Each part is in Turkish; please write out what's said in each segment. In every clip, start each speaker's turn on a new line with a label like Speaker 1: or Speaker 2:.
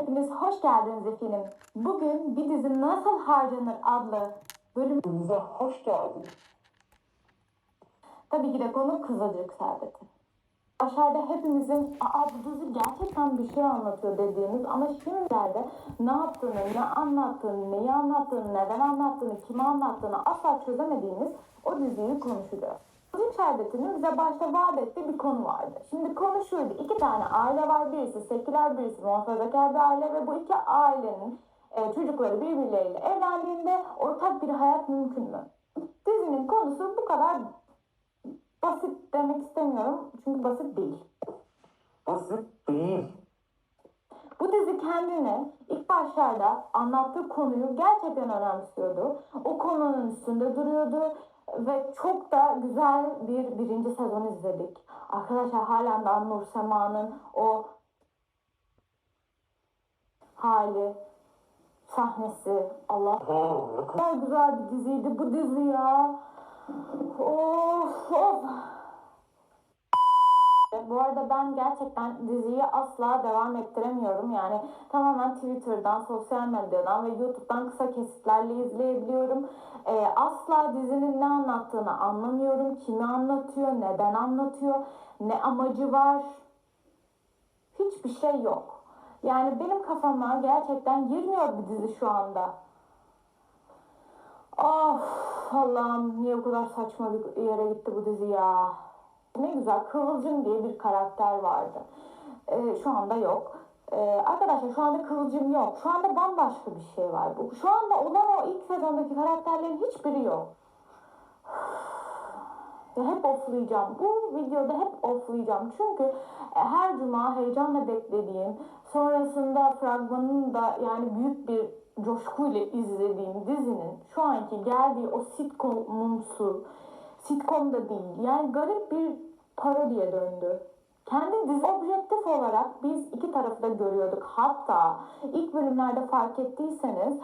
Speaker 1: Hepiniz hoş geldiniz efendim. Bugün bir dizi Nasıl Harcanır adlı bölümümüze hoş geldiniz. Tabii ki de konu Kızılcık Şerbeti. Aşağıda hepimizin bu dizi gerçekten bir şey anlatıyor dediğimiz ama şimdilerde ne yaptığını, ne anlattığını, neyi anlattığını, neden anlattığını, kime anlattığını asla çözemediğimiz o diziyi konuşacağız. Kızılcık Şerbeti'nin bize başta vaat ettiği bir konu vardı. Şimdi konu şuydu: iki tane aile var, birisi seküler, birisi muhafazakar bir aile ve bu iki ailenin çocukları birbirleriyle evlendiğinde ortak bir hayat mümkün mü? Dizinin konusu bu kadar. Basit demek istemiyorum çünkü basit değil.
Speaker 2: Basit değil.
Speaker 1: Bu dizi kendini ilk başlarda anlattığı konuyu gerçekten önemsiyordu. O konunun üstünde duruyordu ve çok da güzel bir birinci sezon izledik. Arkadaşlar halen daha Nur Sema'nın o hali, sahnesi, Allah, ne kadar güzel bir diziydi bu dizi ya. Of of. Bu arada ben gerçekten diziyi asla devam ettiremiyorum. Yani tamamen Twitter'dan, sosyal medyadan ve YouTube'dan kısa kesitlerle izleyebiliyorum. Asla dizinin ne anlattığını anlamıyorum. Kimi anlatıyor, neden anlatıyor, ne amacı var. Hiçbir şey yok. Yani benim kafama gerçekten girmiyor bir dizi şu anda. Of Allah'ım, niye bu kadar saçma bir yere gitti bu dizi ya. Ne güzel Kıvılcım diye bir karakter vardı. Şu anda yok. Arkadaşlar şu anda Kıvılcım yok. Şu anda bambaşka bir şey var. Şu anda olan o ilk sezondaki karakterlerin hiçbiri yok. Hep offlayacağım. Bu videoda hep offlayacağım. Çünkü her cuma heyecanla beklediğim, sonrasında fragmanını da yani büyük bir coşkuyla izlediğim dizinin şu anki geldiği o sitcomumsu, sitcom da değil, yani garip bir parodiye döndü. Kendi dizi objektif olarak biz iki tarafı da görüyorduk. Hatta ilk bölümlerde fark ettiyseniz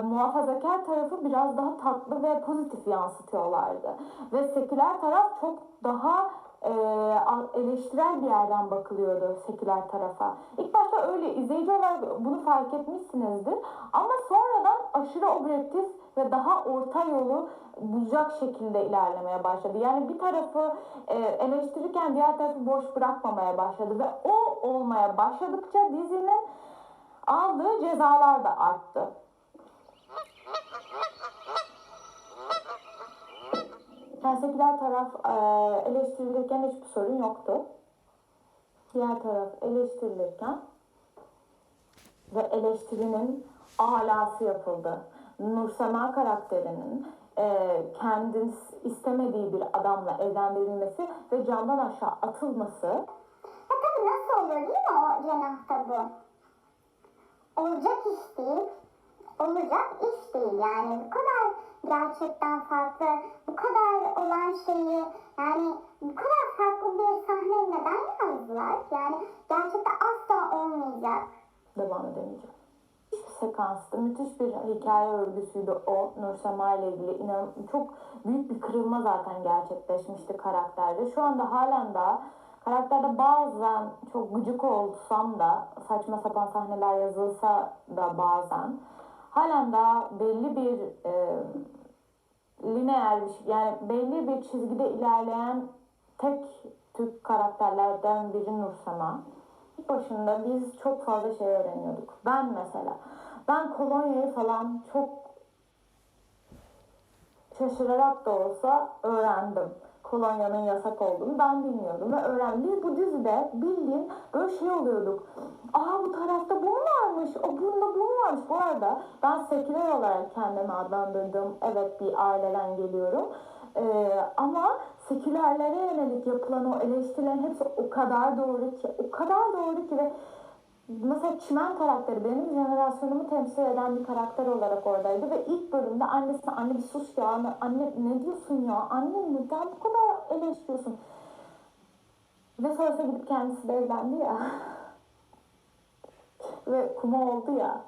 Speaker 1: muhafazakar tarafı biraz daha tatlı ve pozitif yansıtıyorlardı. Ve seküler taraf çok daha eleştirel bir yerden bakılıyordu seküler tarafa. İlk başta öyle izleyici olarak bunu fark etmişsinizdir. Ama sonradan aşırı objektif ve daha orta yolu bulacak şekilde ilerlemeye başladı. Yani bir tarafı eleştirirken diğer tarafı boş bırakmamaya başladı ve o olmaya başladıkça dizinin aldığı cezalar da arttı. Yani seküler taraf eleştirilirken hiçbir sorun yoktu. Diğer taraf eleştirilirken ve eleştirinin alası yapıldı. Nur Sema karakterinin kendisi istemediği bir adamla evlendirilmesi ve camdan aşağı atılması.
Speaker 3: Tabii nasıl olur değil mi o cenahta bu? Olacak iş değil, olacak iş değil yani bu kadar gerçekten farklı, bu kadar olan şeyi yani bu kadar farklı bir sahne neden yazdılar? Yani gerçekten asla olmayacak.
Speaker 1: Devam edemeyeceğim. Sekanstı. Müthiş bir hikaye örgüsüydü o. Nur Sema ile ilgili çok büyük bir kırılma zaten gerçekleşmişti karakterde. Şu anda halen daha karakterde bazen çok gıcık olsam da, saçma sapan sahneler yazılsa da bazen halen daha belli bir lineer bir şey, yani belli bir çizgide ilerleyen tek Türk karakterlerden biri Nur Sema. İlk başında biz çok fazla şey öğreniyorduk. Ben kolonyayı falan çok şaşırarak da olsa öğrendim. Kolonyanın yasak olduğunu ben bilmiyordum ve öğrendim. Biz bu dizide bildiğin böyle şey oluyorduk. Bu tarafta bu mu varmış? Bunda bu mu varmış? Bu arada ben seküler olarak kendimi adlandırdım. Evet, bir aileden geliyorum. Ama sekülerlere yönelik yapılan o eleştirilerin hepsi o kadar doğru ki, o kadar doğru ki ve mesela Çimen karakteri benim jenerasyonumu temsil eden bir karakter olarak oradaydı ve ilk bölümde annesi anne bir sus ya, anne ne diyorsun ya, anne neden bu kadar eleştiriyorsun ve sonrasında gidip kendisi de evlendi ya ve kuma oldu ya.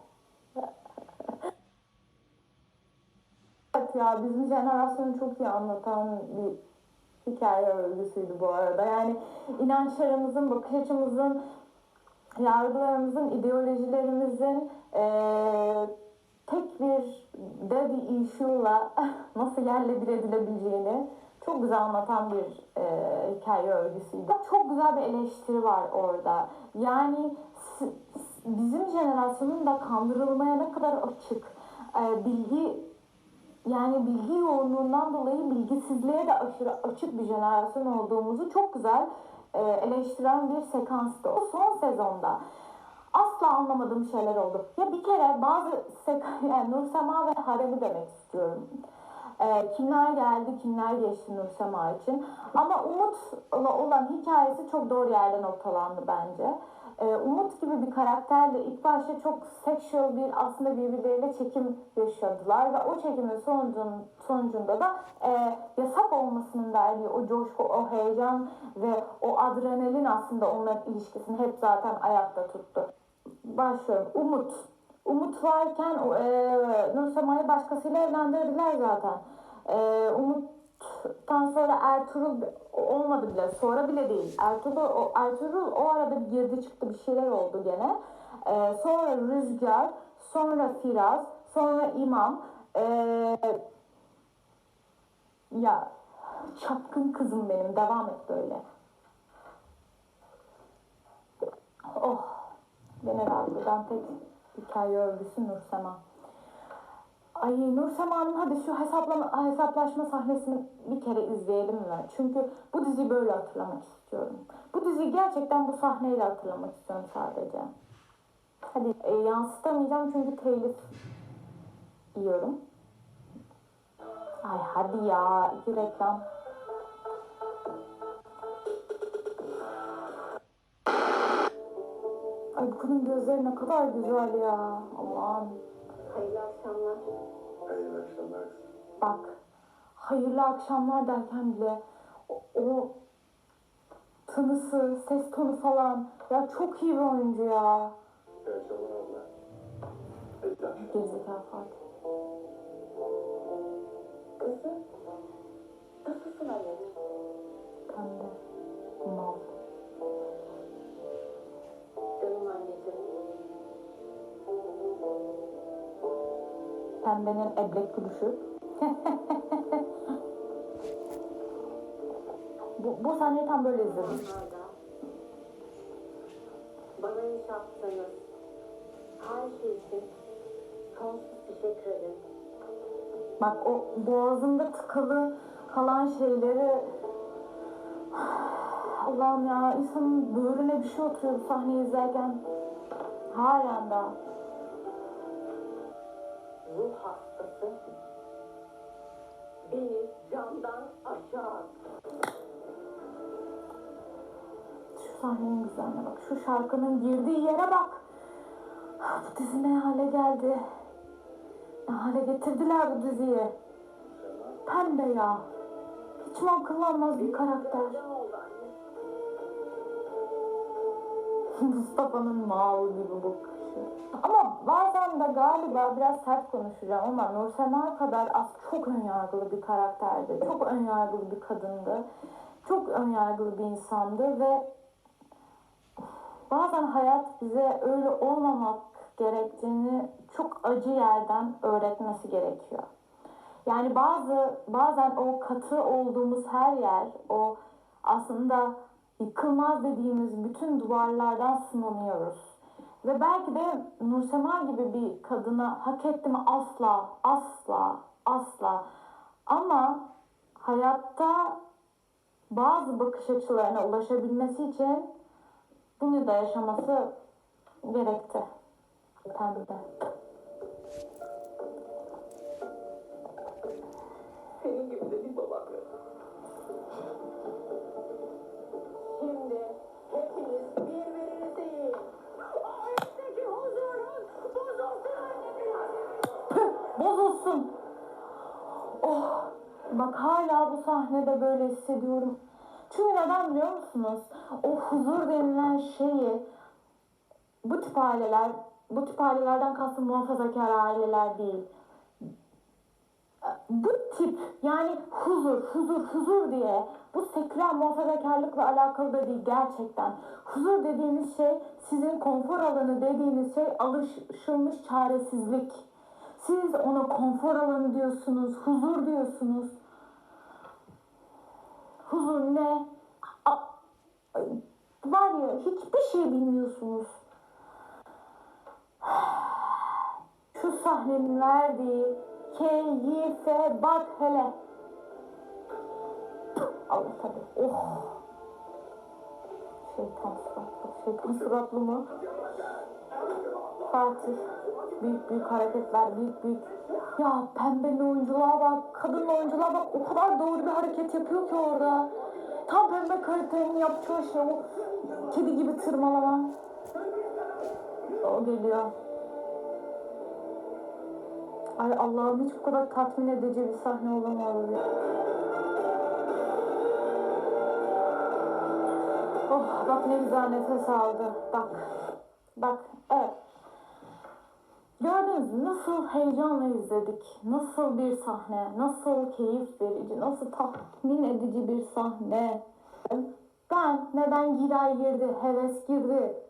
Speaker 1: Evet ya, bizim jenerasyonu çok iyi anlatan bir hikaye örgüsüydü bu arada. Yani inançlarımızın, bakış açımızın, yargılarımızın, ideolojilerimizin erkeklerin tek bir daddy issue'la nasıl yerle bir edilebileceğini çok güzel anlatan bir hikaye örgüsüydü. Çok güzel bir eleştiri var orada. Yani bizim jenerasyonun da kandırılmaya ne kadar açık, bilgi yoğunluğundan dolayı bilgisizliğe de aşırı açık bir jenerasyon olduğumuzu çok güzel eleştiren bir sekanstı. O son sezonda asla anlamadığım şeyler oldu. Ya bir kere yani Nursema ve Harem'i demek istiyorum. Kimler geldi, kimler geçti Nursema için. Ama Umut'la olan hikayesi çok doğru yerde noktalandı bence. Umut gibi bir karakterle ilk başta çok sexual bir aslında birbirleriyle çekim yaşadılar ve o çekimin sonucunda da yasak olmasının verdiği o coşku, o heyecan ve o adrenalin aslında onların ilişkisini hep zaten ayakta tuttu. Başlıyorum. Umut varken Nursema'yı başkasıyla evlendirdiler zaten. Umut'tan sonra Ertuğrul olmadı bile. Sonra bile değil. Ertuğrul o arada bir girdi çıktı bir şeyler oldu gene. Sonra Rüzgar, sonra Firaz, sonra İmam. Ya çapkın kızım benim. Devam et böyle. Oh. Beni rahatladan tek hikaye örgüsü Nursema. Ay Nursema'nın hadi şu hesaplaşma sahnesini bir kere izleyelim mi? Çünkü bu diziyi böyle hatırlamak istiyorum. Bu diziyi gerçekten bu sahneyle hatırlamak istiyorum sadece. Hadi yansıtamayacağım çünkü telif yiyorum. Ay hadi ya, iki reklam. Ay bu kadın gözleri ne kadar güzel ya. Allah'ım.
Speaker 3: Hayırlı akşamlar.
Speaker 2: Hayırlı akşamlar.
Speaker 1: Bak, hayırlı akşamlar derken bile o tınısı, ses tonu falan ya çok iyi bir oyuncu ya.
Speaker 2: İyi akşamlar abla.
Speaker 1: Gerizekalı Fatih.
Speaker 3: Kızım, nasılsın anneciğim?
Speaker 1: Ben de mal.
Speaker 3: Canım anneciğim.
Speaker 1: Pembenin eblek gülüşü. bu sahneyi tam böyle izledim.
Speaker 3: Hala. Bana iş yaptınız. Her şey için sonsuz teşekkür ederim.
Speaker 1: Bak o boğazında tıkalı kalan şeyleri Allah'ım ya insanın böğrüne bir şey oturuyor bu sahneyi izlerken. Halen daha.
Speaker 3: Ruh hastası beni camdan aşağı.
Speaker 1: Şu sahnenin güzelliğine bak. Şu şarkının girdiği yere bak. Bu dizi ne hale geldi. Ne hale getirdiler bu diziyi. Pembe ya. Hiç mi akıl almaz bir karakter. Mustafa'nın mal gibi bakışı. Ama bazen de galiba biraz sert konuşacağım ama Nursema kadar çok önyargılı bir karakterdi. Çok önyargılı bir kadındı. Çok önyargılı bir insandı ve bazen hayat bize öyle olmamak gerektiğini çok acı yerden öğretmesi gerekiyor. Yani bazen o katı olduğumuz her yer, o aslında yıkılmaz dediğimiz bütün duvarlardan sınanıyoruz. Ve belki de Nursema gibi bir kadına hak etti mi? Asla, asla, asla. Ama hayatta bazı bakış açılarına ulaşabilmesi için bunu da yaşaması gerekti. Pembe.
Speaker 3: Senin gibi de bir babam yok. Şimdi hepiniz birbirinizi yiyin. O evdeki huzurun bozulsun annemin.
Speaker 1: Bozulsun. Oh. Bak hala bu sahnede böyle hissediyorum. Çünkü neden biliyor musunuz? O huzur denilen şeyi bu tip ailelerden kastım muhafazakar aileler değil. bu tip yani huzur diye bu seküler muhafazakarlıkla alakalı da değil gerçekten. Huzur dediğiniz şey sizin konfor alanı dediğiniz şey alışılmış çaresizlik. Siz ona konfor alanı diyorsunuz, huzur diyorsunuz. Huzur ne? Var ya hiçbir şey bilmiyorsunuz. Şu sahnenin verdiği keyfe bak hele. Allah tabii. Oh. Şeytan suratlı mı? Fatih. Büyük hareketler, büyük. Ya pembenin oyunculuğa bak, kadın oyunculuğa bak. O kadar doğru bir hareket yapıyor ki orada. Tam pembe karakterinin yapacağı şey o. Kedi gibi tırmalama. O geliyor. Ay Allah'ım hiç bu kadar tatmin edici bir sahne olamaz ya. Oh bak ne güzel nefes aldı. Bak evet. Gördünüz mü nasıl heyecanla izledik. Nasıl bir sahne, nasıl keyif verici, nasıl tatmin edici bir sahne. Ben neden Giray girdi, Heves girdi.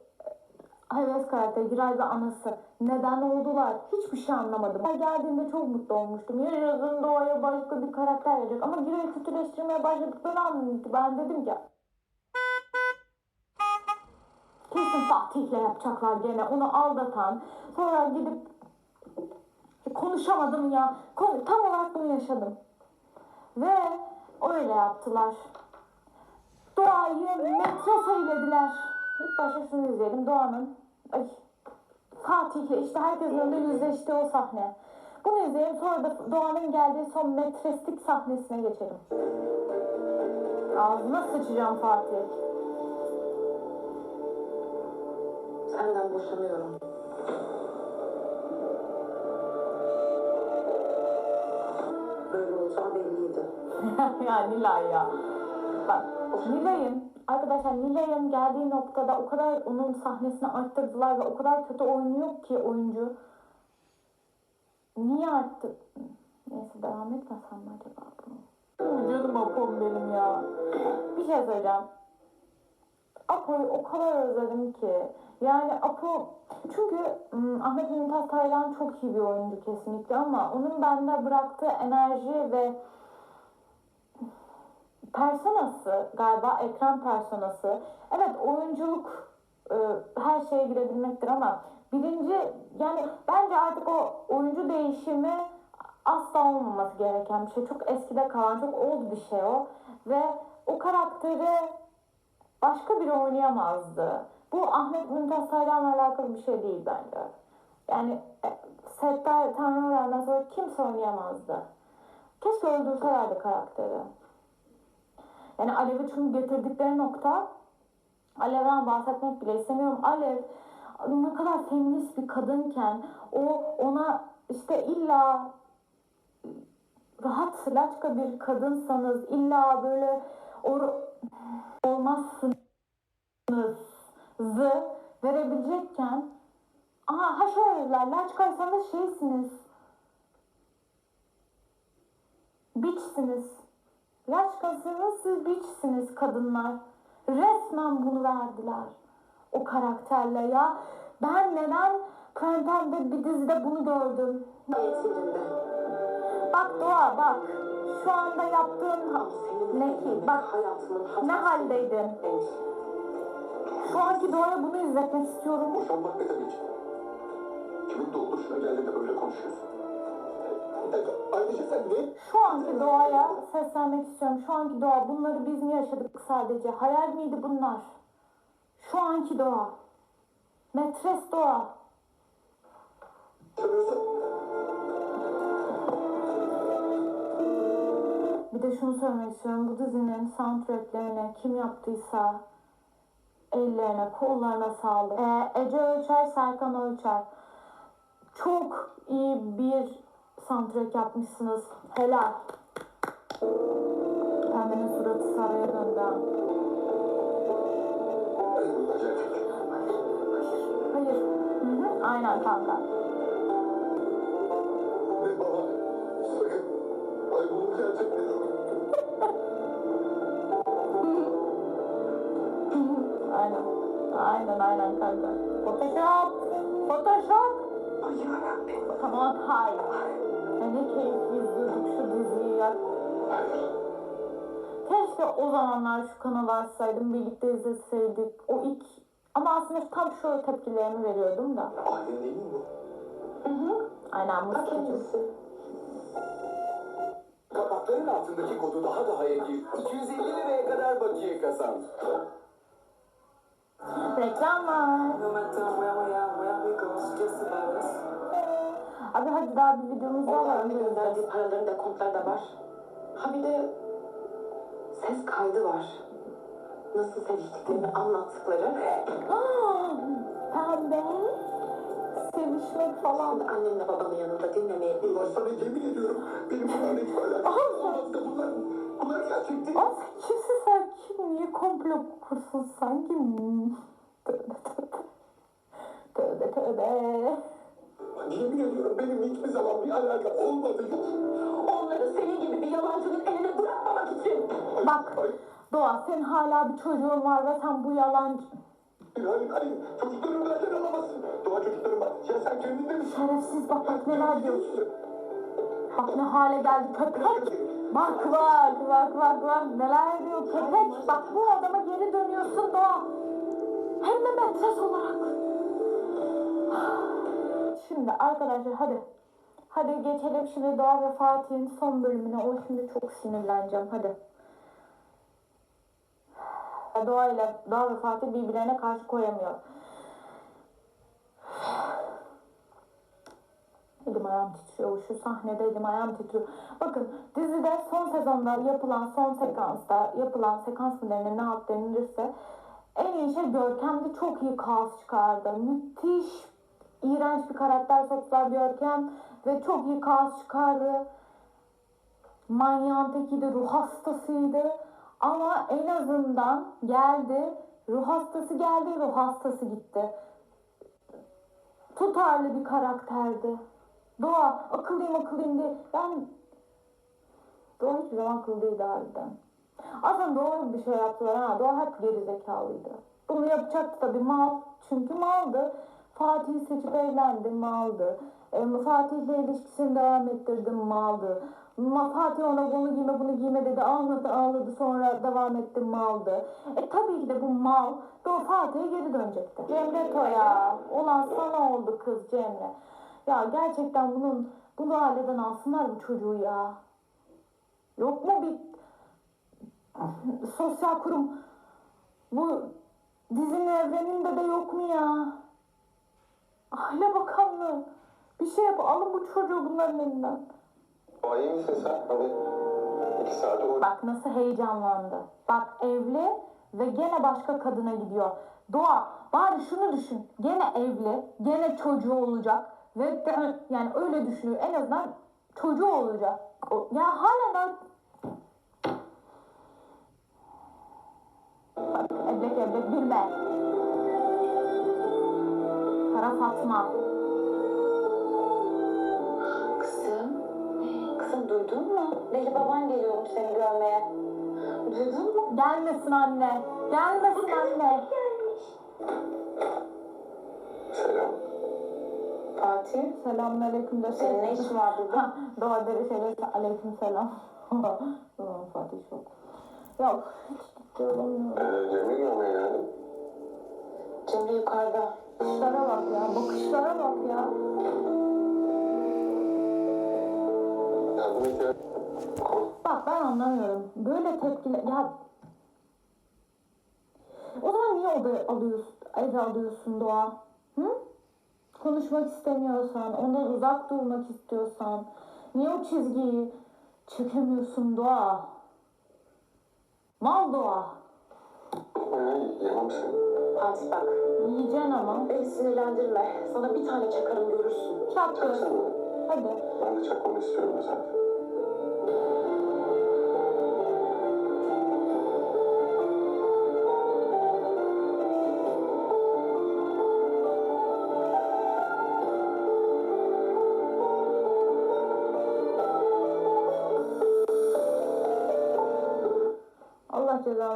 Speaker 1: Heves karakteri, Giray ve anası. Neden oldular? Hiçbir şey anlamadım. Ben geldiğimde çok mutlu olmuştum. Yarın Doğa'ya başka bir karakter verecek. Ama Giray'ı kötüleştirmeye başladıkları an ben dedim ki kesin Fatih'le yapacaklar gene. Onu aldatan. Sonra gidip konuşamadım ya. Tam olarak bunu yaşadım. Ve öyle yaptılar. Doğa'yı metre söylediler. İlk başta şunu izleyelim. Fatih'le işte herkesin önünde yüzleştiği o sahne. Bunu izleyelim. Sonra da Doğan'ın geldiği son metreslik sahnesine geçelim. Ağzına sıçacağım Fatih.
Speaker 4: Senden boşanıyorum. Böyle olacağı belliydi.
Speaker 1: Ya Nilay ya. Bak Nilay'ın geldiği noktada o kadar onun sahnesini arttırdılar ve o kadar kötü oynuyor ki oyuncu. Niye arttı? Neyse devam etmesem mi acaba bunu? Canım Apo'm benim ya. Bir şey söyleyeceğim. Apo'yu o kadar özledim ki. Yani Apo çünkü Ahmet Mümtaz Taylan çok iyi bir oyuncu kesinlikle ama onun bende bıraktığı enerji ve personası galiba ekran personası. Evet oyunculuk her şeye girebilmektir ama yani bence artık o oyuncu değişimi asla olmaması gereken bir şey. Çok eskide kalan, çok old bir şey o. Ve o karakteri başka biri oynayamazdı. Bu Ahmet Mümtaz Taylan'la alakalı bir şey değil bence. Yani Settar Tanrıver'den sonra kimse oynayamazdı. Keşke öldürselerdi karakteri. Yani Alev'i çünkü getirdikleri nokta, Alev'den bahsetmek bile istemiyorum. Alev ne kadar feminist bir kadınken ona işte illa rahat laçka bir kadınsanız illa böyle olmazsınız verebilecekken şöyleler laçkaysanız şeysiniz biçsiniz. Laçkasınız siz biçsiniz kadınlar. Resmen bunu verdiler. O karakterle ya. Ben neden Prentem'de bir dizide bunu gördüm? Bak Doğa bak. Şu anda yaptığın ne ki? Bak ne haldeydin? Şu anki Doğa'ya bunu izletmek istiyorum.
Speaker 2: Boşanmak ne tabii ki? Kimin doğuşuna geldi de böyle konuşuyorsun? Ayrıca sen ne?
Speaker 1: Şu anki Doğa'ya seslenmek istiyorum. Şu anki Doğa bunları biz mi yaşadık sadece? Hayal miydi bunlar? Şu anki Doğa. Metres Doğa. Bir de şunu söylemek istiyorum. Bu dizinin soundtracklerini kim yaptıysa ellerine, kollarına sağlık. Ece Ölçer, Serkan Ölçer. Çok iyi bir soundtrack yapmışsınız. Helal. Pembenin suratı sarıya döndü. Hayır. Aynen kanka.
Speaker 2: Ve baba sakın gerçekten.
Speaker 1: Aynen. Aynen kanka. Photoshop.
Speaker 4: Ay yarabbim.
Speaker 1: Tamam hayır. Ya ne keyifli izliyorduk şu diziyi ya.
Speaker 2: Hayır.
Speaker 1: Keşke o zamanlar şu kanalı açsaydım, birlikte izleseydik. O ilk... Ama aslında tam şu tepkilerimi veriyordum da.
Speaker 2: Ailen değil mi bu?
Speaker 1: Aynen
Speaker 4: Ha
Speaker 1: Mustafa'cığım.
Speaker 4: kendisi.
Speaker 5: Kapakların altındaki kodu daha da gir. 250 liraya kadar bakiye kazan.
Speaker 1: Reklam var.
Speaker 4: No matter where we go, it's just about us.
Speaker 1: Abi hadi daha bir videomuz daha var.
Speaker 4: Onların
Speaker 1: Onu
Speaker 4: bir gönderdiği
Speaker 1: izleyeceğiz.
Speaker 4: paraların dekontları da var. Ha bir de ses kaydı var. Nasıl seviştiklerini anlattıkları.
Speaker 1: Pembe. Sevişmek falan.
Speaker 4: Şimdi annemle babanın yanında dinlemeye bir
Speaker 2: Ulan sana yemin ediyorum benim bunlarla hiç alakam olmazdı. Bunlar gerçek değil.
Speaker 1: Aa sen kimsin sen? Kim? Niye komplo kursun sanki? Tövbe.
Speaker 2: Yemin ediyorum benim hiçbir zaman bir alakam olmadı.
Speaker 4: onları senin gibi bir yalancının eline bırakmamak için.
Speaker 1: Bak Doğa, senin hala bir çocuğun var ve sen bu yalancı...
Speaker 2: Hayır. Çocuklarımı benden alamazsın. Doğa çocuklarım var. Ya sen kendinde misin?
Speaker 1: Şerefsiz bak neler diyorsun. Bak ne hale geldi köpek. Bak neler diyor köpek. Bak bu adama geri dönüyorsun Doğa. Hem de metres olarak. Şimdi arkadaşlar hadi. Hadi geçelim şimdi Doğa ve Fatih'in son bölümüne. O şimdi çok sinirleneceğim hadi. Doğa ve Fatih birbirlerine karşı koyamıyor. Elim ayağım titriyor. Şu sahnede elim ayağım titriyor. Bakın dizide son sezonda yapılan son sekansta yapılan sekans mı denir ne alt denilirse en iyi şey Görkem'de çok iyi kaos çıkardı. Müthiş iğrenç bir karakter soktular Görkem ve çok iyi kaos çıkardı. Manyağın tekiydi, ruh hastasıydı. Ama en azından geldi, ruh hastası gitti. Tutarlı bir karakterdi. Doğa, akıllıyım diye. Yani Doğa hiçbir zaman akıllı değildi harbiden. Aslında Doğa bir şey yaptılar ha. Doğa hep gerizekalıydı. Bunu yapacaktı tabii mal. Çünkü maldı. Fatih'i seçip evlendi maldı. Fatih'le ilişkisini devam ettirdim maldı. Fatih ona bunu giyme dedi. Ağladı sonra devam ettim maldı. Tabii ki de bu mal Doğa Fatih'e geri dönecekti. Cemre Toya. Olan sana oldu kız Cemre. Ya gerçekten bunu aileden alsınlar bu çocuğu ya. Yok mu bir sosyal kurum? Bu dizinin evreninde de yok mu ya? Aile Bakanlığı. Bir şey yap. Alın bu çocuğu bunların elinden.
Speaker 2: Doğa iyi misin sen? Hadi 2 saat olur.
Speaker 1: Bak nasıl heyecanlandı. Bak evli ve gene başka kadına gidiyor. Doğa bari şunu düşün. Gene evli, gene çocuğu olacak. Ve yani öyle düşünüyor. En azından çocuğu olacak. Ya halen bak eblek gülme. Kara Fatma.
Speaker 4: Kızım duydun mu? Deli baban geliyormuş seni görmeye. Duydun mu?
Speaker 1: Gelmesin anne.
Speaker 2: Selam.
Speaker 4: Fatih,
Speaker 1: Selamünaleyküm de.
Speaker 4: senin ne işin var burada?
Speaker 1: Doğa deri şeyler. Aleyküm selam. Fatih çok. Yok. Hiç ciddi olamıyorum.
Speaker 2: Cemil görmeye geldim.
Speaker 4: Cemre yukarıda.
Speaker 1: Bakışlara bak ya.
Speaker 2: Yardım et.
Speaker 1: Bak ben anlamıyorum. Böyle tepkiler... Ya... O zaman niye eve alıyorsun Doğa? Hı? Konuşmak istemiyorsan, ondan uzak durmak istiyorsan... Niye o çizgiyi çekemiyorsun Doğa? Mal Doğa.
Speaker 2: Yemem seni.
Speaker 4: Fatih bak,
Speaker 1: Yiyeceksin ama.
Speaker 4: beni sinirlendirme. Sana bir tane çakarım görürsün.
Speaker 1: Çaktır.
Speaker 2: Çaksana.
Speaker 1: Hadi.
Speaker 2: Ben de çakmanı istiyorum zaten.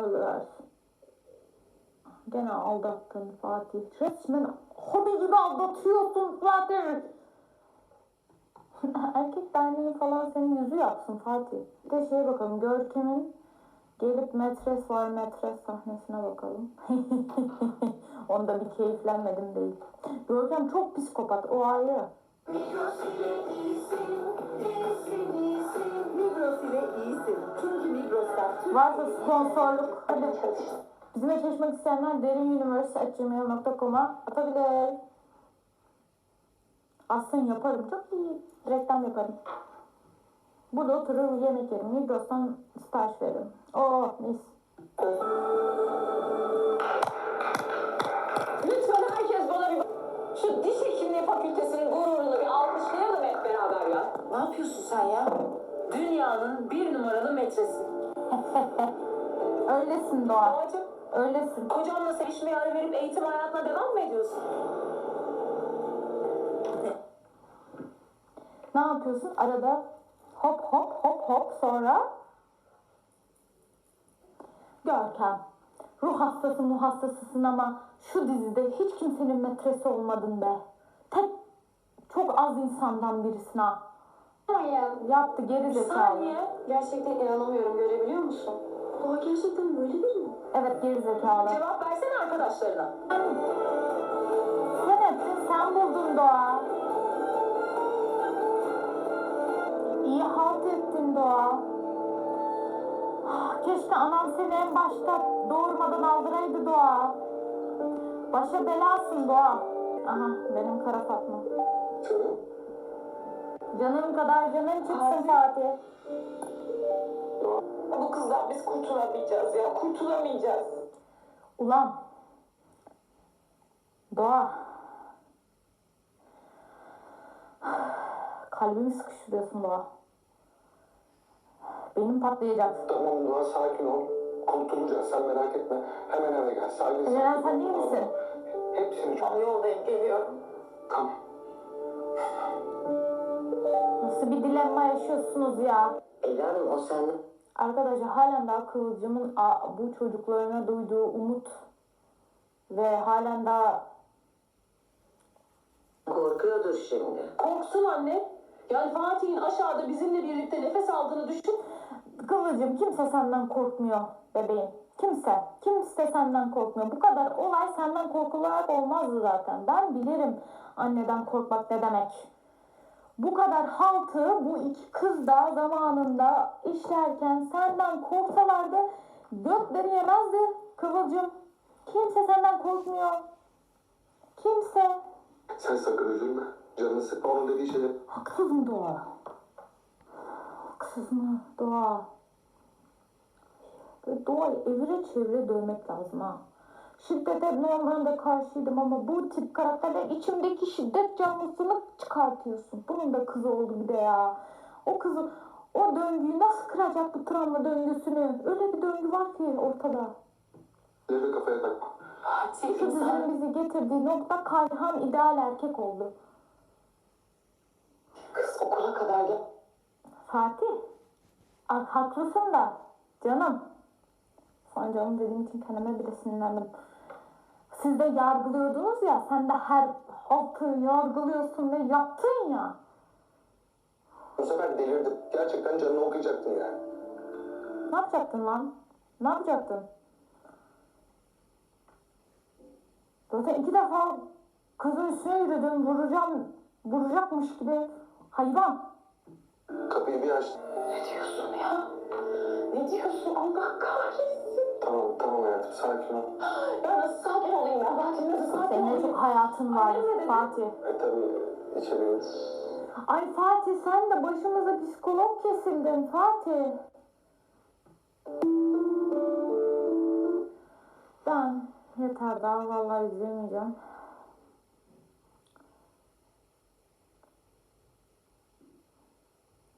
Speaker 1: belanı versin. Gene aldattın Fatih. Resmen hobi gibi aldatıyorsun Fatih. Erkek derneği falan senin yüzü yapsın Fatih. Bir de şeye bakalım, Görkem'in gelip metres var metres sahnesine bakalım. Onda bir keyiflenmedim değil. Görkem çok psikopat, o ayrı.
Speaker 4: Migros ile iyisin. Çünkü Migros'ta
Speaker 1: Varsa sponsorluk, hadi bizimle çalışmak isteyenler derinuniverse@gmail.com'a atabilir. Aslında yaparım, çok iyi reklam yaparım. Burada oturur yemek yerim, Migros'tan sipariş veririm. Oh mis.
Speaker 4: lütfen herkes bana bir şu diş hekimliği fakültesinin gururunu bir alkışlayalım hep beraber ya. Ne yapıyorsun sen ya? Dünyanın 1 numaralı metresi.
Speaker 1: Öylesin Doğa,
Speaker 4: Doğacığım,
Speaker 1: öylesin.
Speaker 4: kocanla sevişmeye ara verip eğitim hayatına devam mı ediyorsun?
Speaker 1: Ne yapıyorsun? Arada hop hop hop hop sonra Görkem. Ruh hastası mu hastasısın ama şu dizide hiç kimsenin metresi olmadın be. Tek çok az insandan birisin ha. Yaptı geri
Speaker 4: Bir
Speaker 1: zekalı.
Speaker 4: saniye. Gerçekten inanamıyorum. Görebiliyor musun? Doğa gerçekten böyle biri mi?
Speaker 1: Evet geri zekalı.
Speaker 4: Cevap versene arkadaşlarına.
Speaker 1: Sen ettin, sen buldun Doğa. İyi halt ettin Doğa. Keşke anam seni en başta doğurmadan aldıraydı Doğa. Başa belasın Doğa. Aha benim kara Fatma.
Speaker 2: Canım.
Speaker 1: Canım kadar canın çıksın Fatih.
Speaker 4: Bu kızdan biz kurtulamayacağız ya. Kurtulamayacağız.
Speaker 1: Ulan. Doğa. Kalbimi sıkıştırıyorsun Doğa. Benim patlayacak.
Speaker 2: Tamam Doğa, sakin ol. Kurtulacağız, sen merak etme. Hemen eve gel. Sakin
Speaker 1: Ceren sen iyi misin?
Speaker 2: Hepsini çok...
Speaker 4: Yoldayım, geliyorum.
Speaker 2: Tamam.
Speaker 1: Nasıl bir dilemma yaşıyorsunuz ya?
Speaker 6: Ela Hanım o sen
Speaker 1: Arkadaşlar halen daha Kıvılcım'ın bu çocuklarına duyduğu umut ve halen daha
Speaker 6: korkuyordur şimdi.
Speaker 4: Korksun anne. Yani Fatih'in aşağıda bizimle birlikte nefes aldığını düşün.
Speaker 1: Kıvılcım kimse senden korkmuyor bebeğim. Kimse. Kimse senden korkmuyor. Bu kadar olay senden korkularak olmazdı zaten. Ben bilirim anneden korkmak ne demek. Bu kadar haltı bu iki kız da zamanında işlerken senden korksalardı gökleri yemezdi Kıvılcım. Kimse senden korkmuyor. Kimse.
Speaker 2: Sen sakın üzülme. Canını sıkma, onun dediği şeyler...
Speaker 1: Haksız mı Doğa? Haksız mı Doğa? Böyle Doğa'yı evire çevire dövmek lazım ha. Şiddete normalde karşıydım ama bu tip karakterler içimdeki şiddet canlısını çıkartıyorsun. Bunun da kızı oldu bir de ya. O kızı, o döngüyü nasıl kıracak bu travma döngüsünü? Öyle bir döngü var ki ortada.
Speaker 2: Leve kafaya takma.
Speaker 4: Fatih
Speaker 1: Şu dizinin bizi getirdiği nokta Kayhan ideal erkek oldu.
Speaker 4: kız okula kadar gel.
Speaker 1: Fatih, haklısın da canım. Sana canım dediğim için kendime bile sinirlendim. Siz de yargılıyordunuz ya, sen de her haltı yargılıyorsun ve yaptın ya.
Speaker 2: Bu sefer delirdim. Gerçekten canını okuyacaktın yani.
Speaker 1: Ne yapacaktın lan? Ne yapacaktın? Zaten 2 defa kızın üstüne yürüdün, vuracakmış gibi hayvan.
Speaker 2: Kapıyı bir aç.
Speaker 4: Ne diyorsun ya? Ne diyorsun? Allah kahretsin.
Speaker 2: Tamam hayatım, sakin ol.
Speaker 4: Ya nasıl sakin olayım ben? Fatih nasıl sakin
Speaker 1: Senin ne
Speaker 4: olayım?
Speaker 1: çok hayatın var
Speaker 4: Annem ne dedi?
Speaker 1: Fatih.
Speaker 2: Tabii içeriye.
Speaker 1: Ay Fatih sen de başımıza psikolog kesildin Fatih. Ben yeter daha vallahi izlemeyeceğim.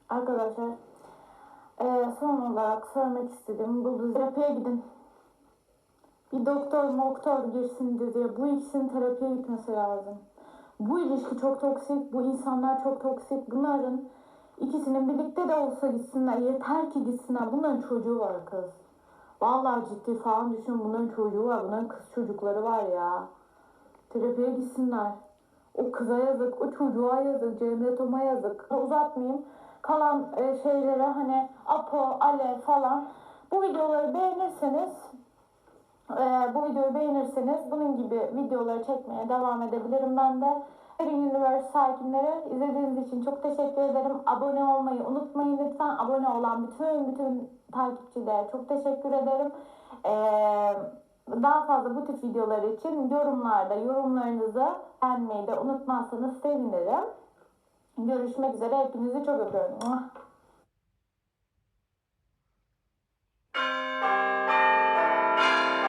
Speaker 1: Arkadaşlar son olarak söylemek istediğim bu terapiye gidin. Bir doktor girsin diye bu ikisinin terapiye gitmesi lazım. Bu ilişki çok toksik, bu insanlar çok toksik. Bunların ikisinin birlikte de olsa gitsinler. Yeter ki gitsinler. Bunların çocuğu var kız. Vallahi ciddi falan düşün. Bunların çocuğu var. Bunların kız çocukları var ya. Terapiye gitsinler. O kıza yazık, o çocuğa yazık, Cemre Tom'a yazık. Uzatmayayım. Kalan şeylere hani Apo, Ale falan. Bu videoları beğenirseniz bunun gibi videoları çekmeye devam edebilirim ben de. Universe sakinleri izlediğiniz için çok teşekkür ederim. Abone olmayı unutmayın lütfen. Abone olan bütün takipçilere çok teşekkür ederim. Daha fazla bu tip videolar için yorumlarda yorumlarınızı beğenmeyi de unutmazsanız sevinirim. Görüşmek üzere. Hepinizi çok öpüyorum.